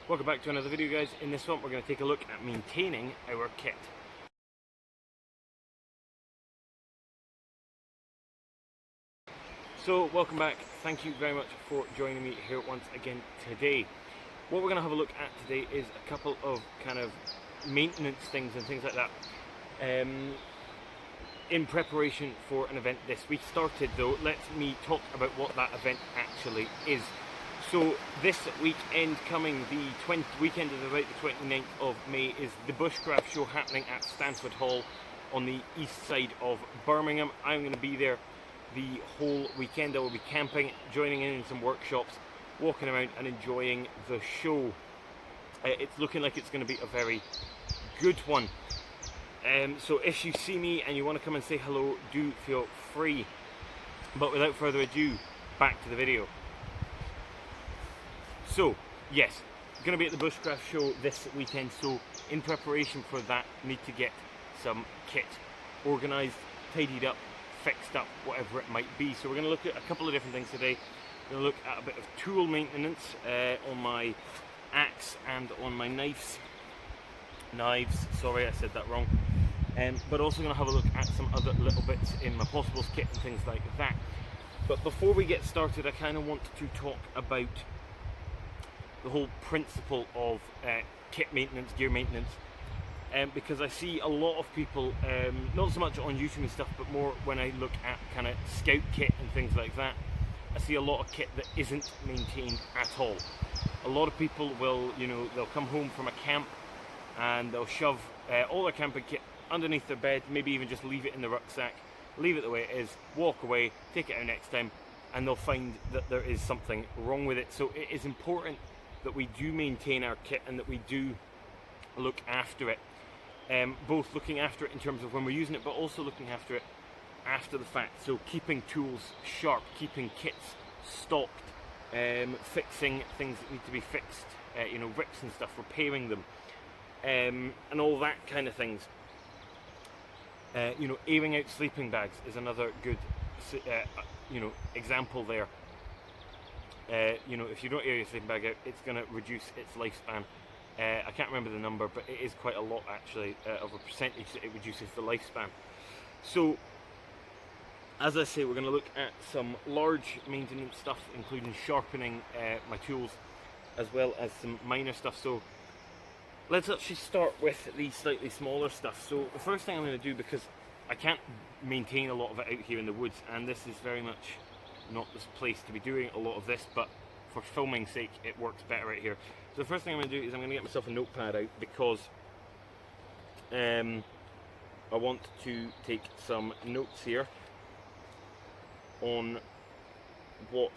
Welcome back to another video, guys. In this one we're going to take a look at maintaining our kit. So welcome back, thank you very much for joining me here once again today. What we're going to have a look at today is a couple of kind of maintenance things and things like that in preparation for an event this week. Started though, let me talk about what that event actually is. So this weekend coming, the weekend of about the 29th of May, is the Bushcraft Show happening at Stanford Hall on the east side of Birmingham. I'm going to be there the whole weekend. I will be camping, joining in some workshops, walking around and enjoying the show. It's looking like it's going to be a very good one. So if you see me and you want to come and say hello, do feel free. But without further ado, back to the video. So, yes, going to be at the Bushcraft Show this weekend, so in preparation for that, need to get some kit organised, tidied up, fixed up, whatever it might be. So we're going to look at a couple of different things today. We're going to look at a bit of tool maintenance on my axe and on my knives, sorry I said that wrong. But also going to have a look at some other little bits in my possibles kit and things like that. But before we get started, I kind of want to talk about the whole principle of kit maintenance, gear maintenance, because I see a lot of people, not so much on YouTube and stuff, but more when I look at kind of scout kit and things like that, I see a lot of kit that isn't maintained at all. A lot of people will, they'll come home from a camp and they'll shove all their camping kit underneath their bed, maybe even just leave it in the rucksack, leave it the way it is, walk away, take it out next time, and they'll find that there is something wrong with it. So it is important that we do maintain our kit and that we do look after it. Both looking after it in terms of when we're using it, but also looking after it after the fact. So keeping tools sharp, keeping kits stocked, fixing things that need to be fixed, rips and stuff, repairing them, and all that kind of things. Airing out sleeping bags is another good, example there. If you don't air your sleeping bag out, it's going to reduce its lifespan. I can't remember the number, but it is quite a lot actually, of a percentage that it reduces the lifespan. So, as I say, we're going to look at some large maintenance stuff, including sharpening my tools, as well as some minor stuff. So, let's actually start with the slightly smaller stuff. So, the first thing I'm going to do, because I can't maintain a lot of it out here in the woods, and this is very much not this place to be doing a lot of this, but for filming sake it works better right here. So the first thing I'm going to do is I'm going to get myself a notepad out, because I want to take some notes here on what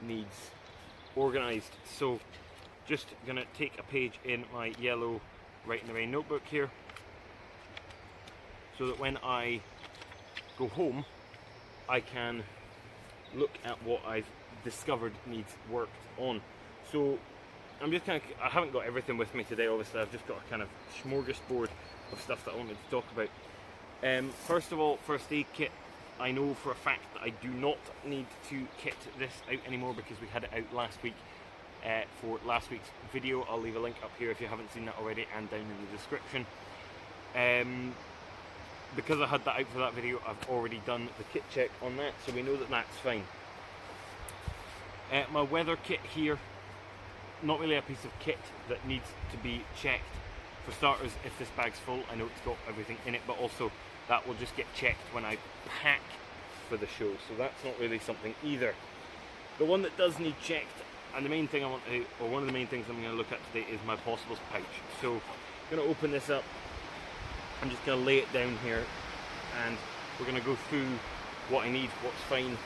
needs organised. So just going to take a page in my yellow Write in the Rain notebook here, so that when I go home I can look at what I've discovered needs worked on. So I'm just I haven't got everything with me today, obviously. I've just got a kind of smorgasbord of stuff that I wanted to talk about. First of all, first aid kit. I know for a fact that I do not need to kit this out anymore, because we had it out last week for last week's video. I'll leave a link up here if you haven't seen that already, and down in the description. Because I had that out for that video, I've already done the kit check on that, so we know that that's fine. My weather kit here, not really a piece of kit that needs to be checked. For starters, if this bag's full, I know it's got everything in it, but also that will just get checked when I pack for the show, so that's not really something either. The one that does need checked, and the main thing I want to, or one of the main things I'm going to look at today, is my possibles pouch. So I'm going to open this up. I'm just going to lay it down here, and we're going to go through what I need, what's fine.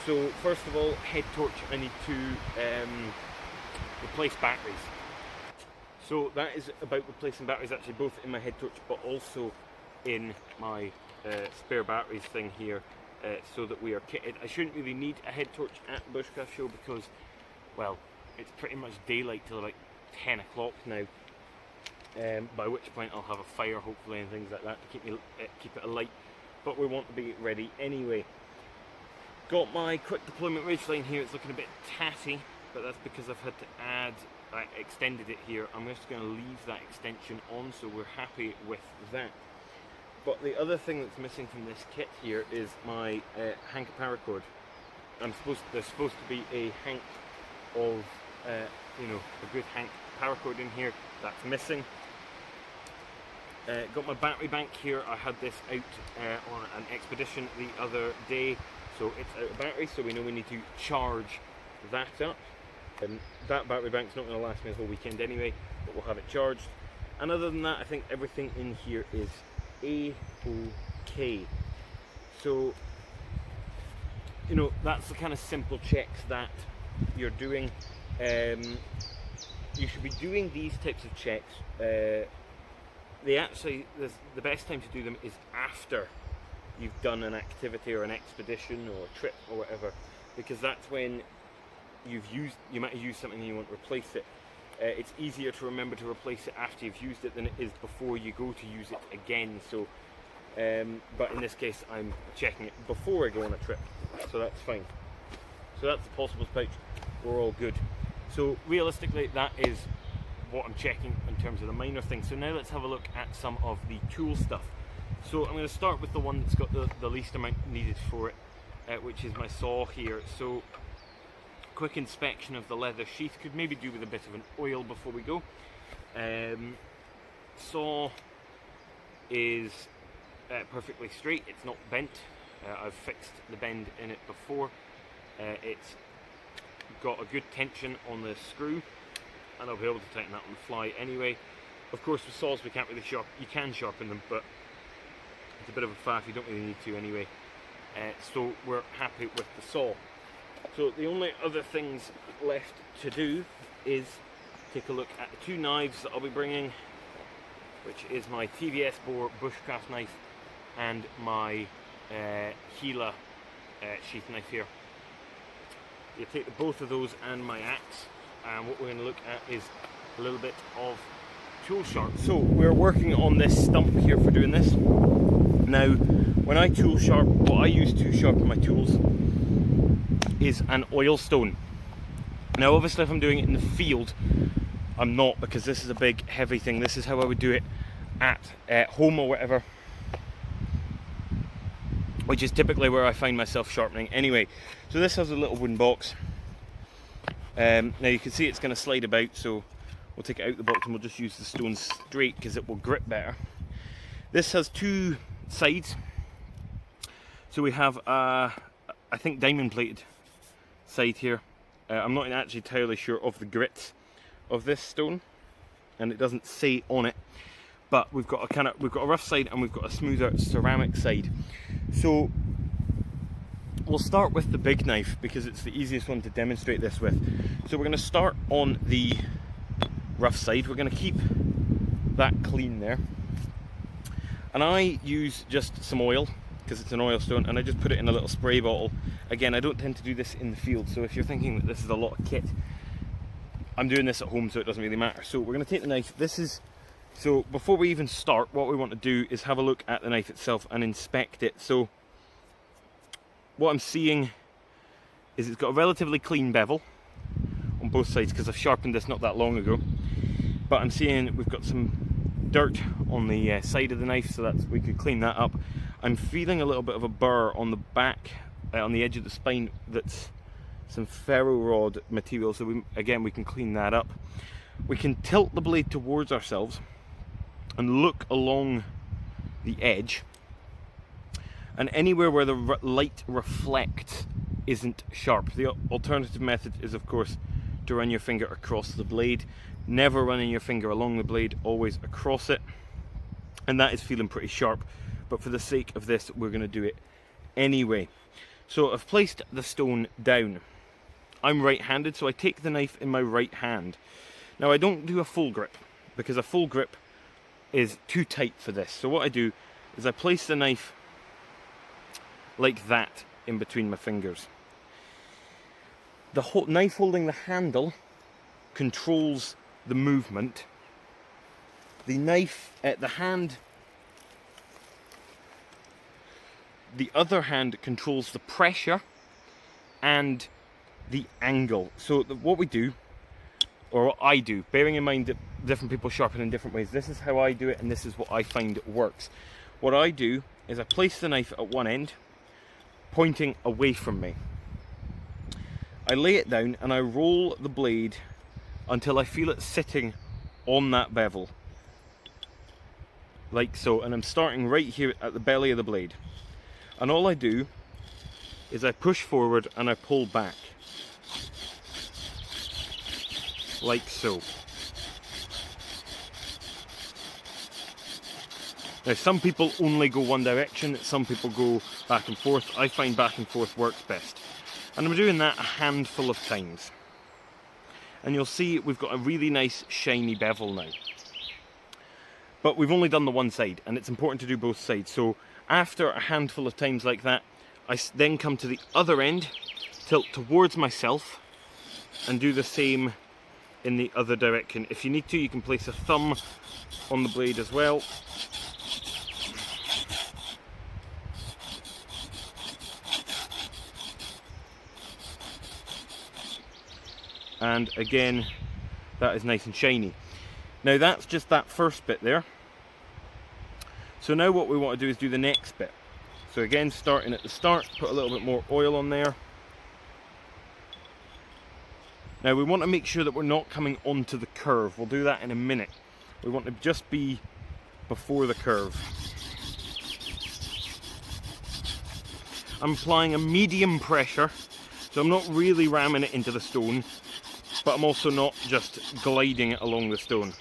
So first of all, head torch. I need to replace batteries. So that is about replacing batteries, actually, both in my head torch but also in my spare batteries thing here, so that we are kitted. I shouldn't really need a head torch at the Bushcraft Show because, well, it's pretty much daylight till about 10 o'clock now. By which point I'll have a fire, hopefully, and things like that to keep it alight. But we want to be ready anyway. Got my quick deployment ridge line here. It's looking a bit tatty. but that's because I've had to add, I extended it here. I'm just going to leave that extension on, so we're happy with that. But the other thing that's missing from this kit here is my hank paracord. There's supposed to be a hank of, you know, a good hank paracord in here. That's missing. Got my battery bank here. I had this out on an expedition the other day, so it's out of battery, so we know we need to charge that up. That battery bank's not going to last me the whole weekend anyway, but we'll have it charged. And other than that, I think everything in here is A-OK. So, you know, that's the kind of simple checks that you're doing. You should be doing these types of checks. The best time to do them is after you've done an activity or an expedition or a trip or whatever, because that's when you might have used something and you want to replace it. It's easier to remember to replace it after you've used it than it is before you go to use it again. So, but in this case, I'm checking it before I go on a trip, so that's fine. So that's the possibles pouch. We're all good. So realistically, that is what I'm checking in terms of the minor things. So now let's have a look at some of the tool stuff. So I'm going to start with the one that's got the least amount needed for it, which is my saw here. So quick inspection of the leather sheath, could maybe do with a bit of an oil before we go. Saw is perfectly straight, it's not bent. I've fixed the bend in it before. It's got a good tension on the screw, and I'll be able to tighten that on the fly anyway. Of course, with saws we can't really you can sharpen them, but it's a bit of a faff, you don't really need to anyway. So we're happy with the saw. So the only other things left to do is take a look at the two knives that I'll be bringing, which is my TVS bore bushcraft knife and my Gila sheath knife here. You take both of those and my axe, and what we're going to look at is a little bit of tool sharp. So we're working on this stump here for doing this. Now, when I tool sharp, what I use to sharpen my tools is an oil stone. Now obviously if I'm doing it in the field, I'm not, because this is a big heavy thing. This is how I would do it at home or whatever, which is typically where I find myself sharpening anyway. So this has a little wooden box. Now you can see it's going to slide about, so we'll take it out of the box and we'll just use the stone straight because it will grip better. This has two sides. So we have I think diamond plated side here. I'm not actually entirely sure of the grits of this stone, and it doesn't say on it, but we've got a rough side and we've got a smoother ceramic side. So we'll start with the big knife because it's the easiest one to demonstrate this with. So we're going to start on the rough side. We're going to keep that clean there, and I use just some oil because it's an oil stone, and I just put it in a little spray bottle. Again, I don't tend to do this in the field, so if you're thinking that this is a lot of kit, I'm doing this at home, so it doesn't really matter. So we're going to take the knife. So before we even start, what we want to do is have a look at the knife itself and inspect it. So what I'm seeing is it's got a relatively clean bevel on both sides because I've sharpened this not that long ago, but I'm seeing we've got some dirt on the side of the knife, so we could clean that up. I'm feeling a little bit of a burr on the back, on the edge of the spine, that's some ferro rod material, so we can clean that up. We can tilt the blade towards ourselves and look along the edge, and anywhere where the light reflects isn't sharp. The alternative method is, of course, to run your finger across the blade. Never running your finger along the blade, always across it, and that is feeling pretty sharp, but for the sake of this we're going to do it anyway. So I've placed the stone down. I'm right-handed, so I take the knife in my right hand. Now I don't do a full grip because a full grip is too tight for this. So what I do is I place the knife like that in between my fingers. The knife holding the handle controls the movement. The knife at the hand, the other hand controls the pressure and the angle. So what we do, or what I do, bearing in mind that different people sharpen in different ways, this is how I do it and this is what I find works. What I do is I place the knife at one end, pointing away from me. I lay it down and I roll the blade until I feel it sitting on that bevel, like so, and I'm starting right here at the belly of the blade. And all I do is I push forward and I pull back, like so. Now some people only go one direction, some people go back and forth. I find back and forth works best. And I'm doing that a handful of times. And you'll see we've got a really nice shiny bevel now. But we've only done the one side, and it's important to do both sides. So after a handful of times like that, I then come to the other end, tilt towards myself, and do the same in the other direction. If you need to, you can place a thumb on the blade as well. And again, that is nice and shiny. Now that's just that first bit there. So now what we want to do is do the next bit. So again, starting at the start, put a little bit more oil on there. Now we want to make sure that we're not coming onto the curve. We'll do that in a minute. We want to just be before the curve. I'm applying a medium pressure, so I'm not really ramming it into the stone, but I'm also not just gliding it along the stone.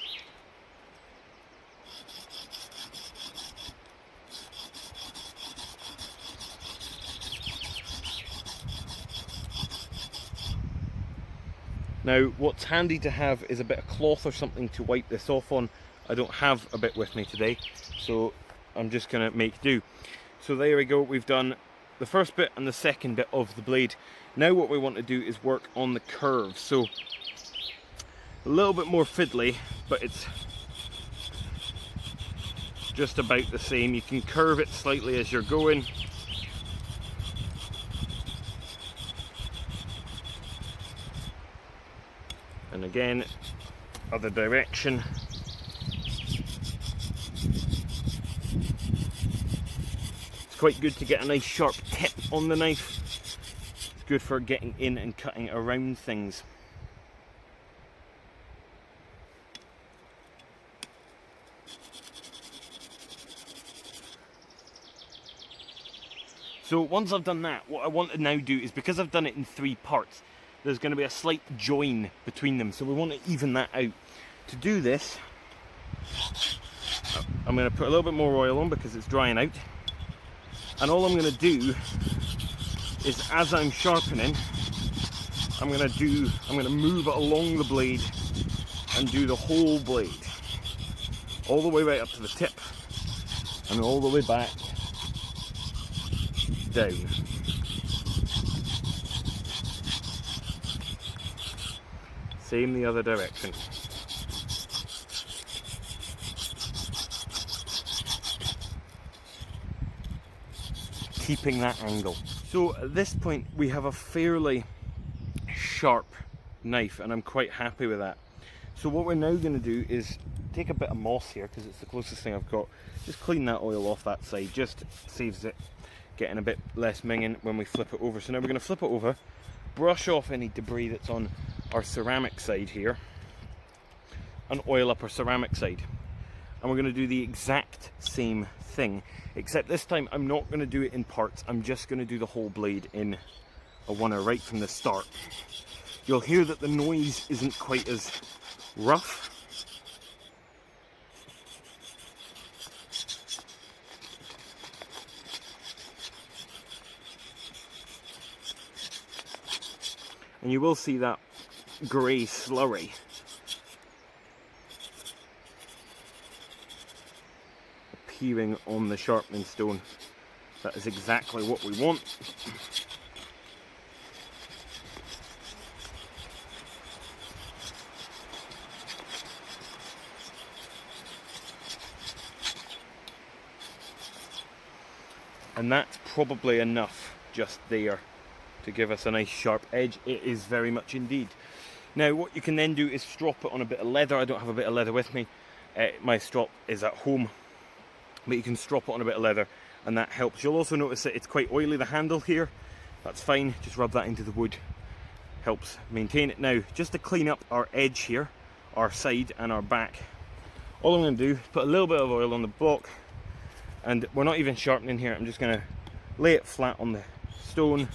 Now what's handy to have is a bit of cloth or something to wipe this off on. I don't have a bit with me today, so I'm just going to make do. So there we go, we've done the first bit and the second bit of the blade. Now what we want to do is work on the curve. So a little bit more fiddly, but it's just about the same. You can curve it slightly as you're going. And again, other direction. It's quite good to get a nice sharp tip on the knife. It's good for getting in and cutting around things. So once I've done that, what I want to now do is, because I've done it in 3 parts, there's going to be a slight join between them, so we want to even that out. To do this, I'm going to put a little bit more oil on because it's drying out, and all I'm going to do is, as I'm sharpening, I'm going to move it along the blade and do the whole blade, all the way right up to the tip and all the way back down. Same the other direction. Keeping that angle. So at this point we have a fairly sharp knife, and I'm quite happy with that. So what we're now going to do is take a bit of moss here, because it's the closest thing I've got. Just clean that oil off that side, just saves it getting a bit less minging when we flip it over. So now we're going to flip it over, brush off any debris that's on our ceramic side here, and oil up our ceramic side. And we're going to do the exact same thing, except this time I'm not going to do it in parts. I'm just going to do the whole blade in a oneer right from the start. You'll hear that the noise isn't quite as rough. And you will see that grey slurry appearing on the sharpening stone. That is exactly what we want. And that's probably enough just there to give us a nice sharp edge. It is very much indeed. Now what you can then do is strop it on a bit of leather. I don't have a bit of leather with me. My strop is at home, but you can strop it on a bit of leather and that helps. You'll also notice that it's quite oily, the handle here. That's fine, just rub that into the wood, helps maintain it. Now just to clean up our edge here, our side and our back, all I'm going to do is put a little bit of oil on the block, and we're not even sharpening here. I'm just going to lay it flat on the stone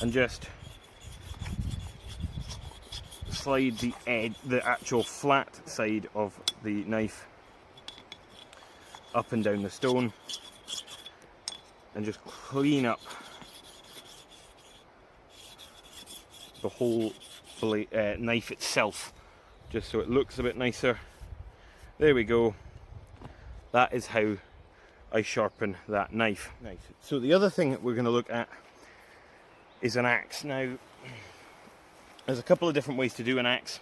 and just slide the edge, the actual flat side of the knife up and down the stone, and just clean up the whole knife itself, just so it looks a bit nicer. There we go. That is how I sharpen that knife. Nice. So the other thing that we're going to look at is an axe. Now there's a couple of different ways to do an axe.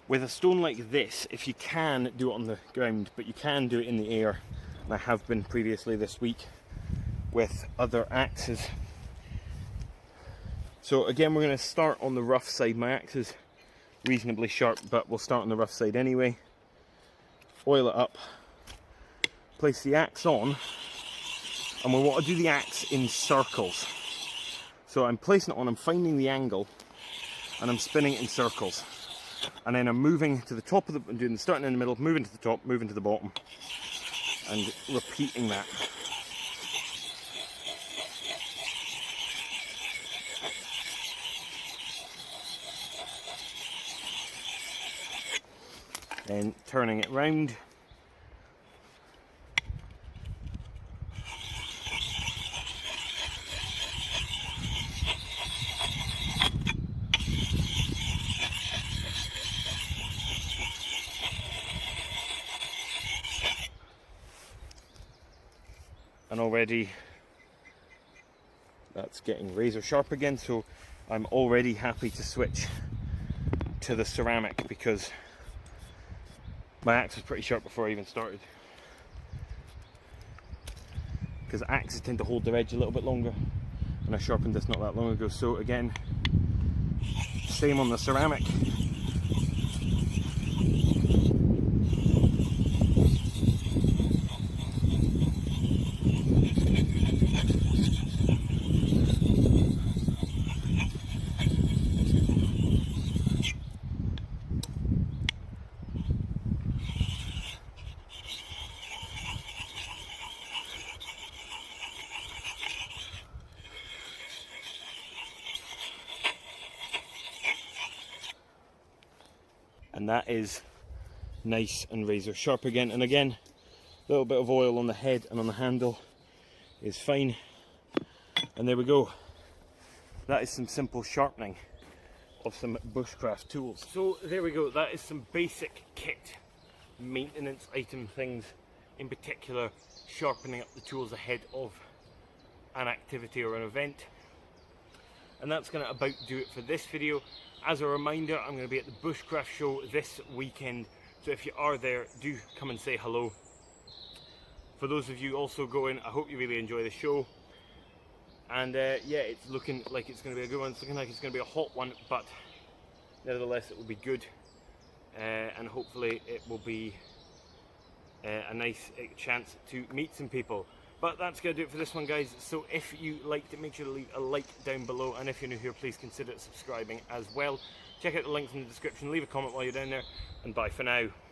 With a stone like this, if you can do it on the ground, but you can do it in the air, and I have been previously this week with other axes. So again, we're going to start on the rough side. My axe is reasonably sharp, but we'll start on the rough side anyway. Oil it up, place the axe on, and we want to do the axe in circles. So I'm placing it on, I'm finding the angle, and I'm spinning it in circles. And then I'm moving to the top of the, I'm doing starting in the middle, moving to the top, moving to the bottom, and repeating that. Then turning it round. And already that's getting razor sharp again, so I'm already happy to switch to the ceramic because my axe was pretty sharp before I even started. Because axes tend to hold their edge a little bit longer, and I sharpened this not that long ago. So again, same on the ceramic. And that is nice and razor sharp again. And again, a little bit of oil on the head and on the handle is fine. And there we go. That is some simple sharpening of some bushcraft tools. So there we go. That is some basic kit maintenance item things, in particular sharpening up the tools ahead of an activity or an event. And that's going to about do it for this video. As a reminder, I'm going to be at the Bushcraft Show this weekend, so if you are there, do come and say hello. For those of you also going, I hope you really enjoy the show. And yeah, it's looking like it's going to be a good one. It's looking like it's going to be a hot one, but nevertheless it will be good. And hopefully it will be a nice chance to meet some people. But that's going to do it for this one, guys. So if you liked it, make sure to leave a like down below, and if you're new here, please consider subscribing as well. Check out the links in the description, leave a comment while you're down there, and bye for now.